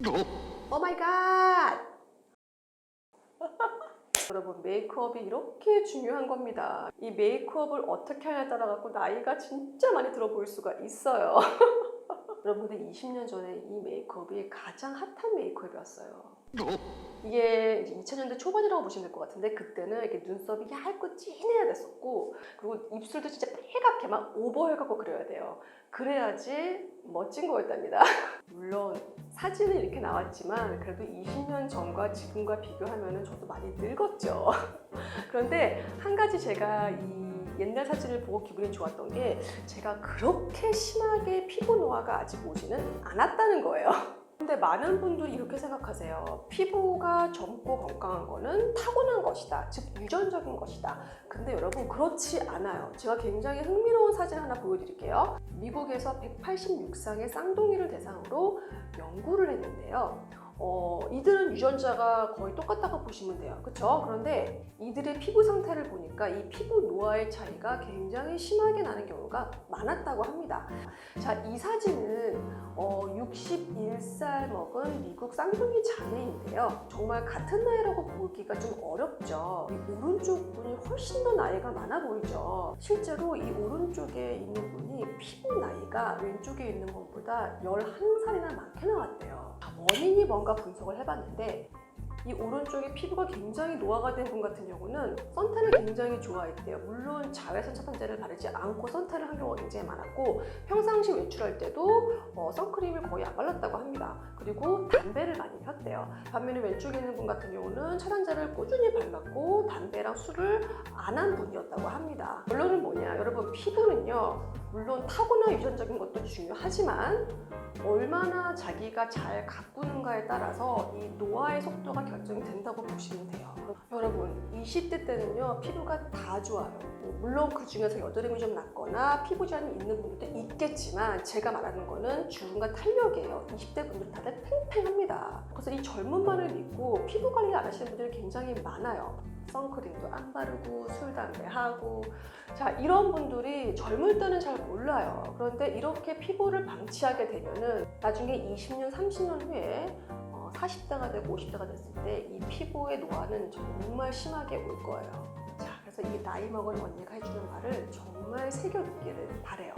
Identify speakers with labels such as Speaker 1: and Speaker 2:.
Speaker 1: 오 마이 갓! 여러분, 메이크업이 이렇게 중요한 겁니다. 이 메이크업을 어떻게 하냐에 따라 갖고 나이가 진짜 많이 들어 보일 수가 있어요. 여러분들 20년 전에 이 메이크업이 가장 핫한 메이크업이었어요. 이게 2000년대 초반이라고 보시면 될 것 같은데, 그때는 이렇게 눈썹이 얇고 진해야 됐었고, 그리고 입술도 진짜 빨갛게 막 오버해갖고 그려야 돼요. 그래야지 멋진 거였답니다. 물론 사진은 이렇게 나왔지만 그래도 20년 전과 지금과 비교하면 저도 많이 늙었죠. 그런데 한 가지 제가 이 옛날 사진을 보고 기분이 좋았던 게, 제가 그렇게 심하게 피부 노화가 아직 오지는 않았다는 거예요. 근데 많은 분들이 이렇게 생각하세요. 피부가 젊고 건강한 거는 타고난 것이다, 즉 유전적인 것이다. 근데 여러분, 그렇지 않아요. 제가 굉장히 흥미로운 사진 하나 보여드릴게요. 미국에서 186상의 쌍둥이를 대상으로 연구를 했는데요. 이들은 유전자가 거의 똑같다고 보시면 돼요. 그쵸? 그런데 이들의 피부 상태를 보니까 이 피부 노화의 차이가 굉장히 심하게 나는 경우가 많았다고 합니다. 자, 이 사진은 61살 먹은 미국 쌍둥이 자매인데요. 정말 같은 나이라고 보기가 좀 어렵죠. 이 오른쪽 분이 훨씬 더 나이가 많아 보이죠. 실제로 이 오른쪽에 있는 분이 피부 나이가 왼쪽에 있는 분보다 11살이나 많게 나왔대요. 원인이 뭔가 분석을 해봤는데, 이 오른쪽에 피부가 굉장히 노화가 된 분 같은 경우는 선탠을 굉장히 좋아했대요. 물론 자외선 차단제를 바르지 않고 선탠을 한 경우가 굉장히 많았고, 평상시 외출할 때도 선크림을 거의 안 발랐다고 합니다. 그리고 담배를 많이 폈대요. 반면에 왼쪽에 있는 분 같은 경우는 차단제를 꾸준히 발랐고 담배랑 술을 안 한 분이었다고 합니다. 결론은 뭐냐, 여러분, 피부는요, 물론 타고난 유전적인 것도 중요하지만 얼마나 자기가 잘 가꾸는가에 따라서 이 노화의 속도가 결정이 된다고 보시면 돼요. 여러분, 20대 때는요, 피부가 다 좋아요. 물론 그 중에서 여드름이 좀 났거나 피부 질환이 있는 분들도 있겠지만, 제가 말하는 거는 주름과 탄력이에요. 20대 분들 다들 팽팽합니다. 그래서 이 젊은만을 믿고 피부 관리 안 하시는 분들이 굉장히 많아요. 선크림도 안 바르고 술, 담배 하고. 자, 이런 분들이 젊을 때는 잘 몰라요. 그런데 이렇게 피부를 방치하게 되면은 나중에 20년, 30년 후에 40대가 되고 50대가 됐을 때 이 피부의 노화는 정말 심하게 올 거예요. 자, 그래서 이 나이 먹은 언니가 해주는 말을 정말 새겨듣기를 바래요.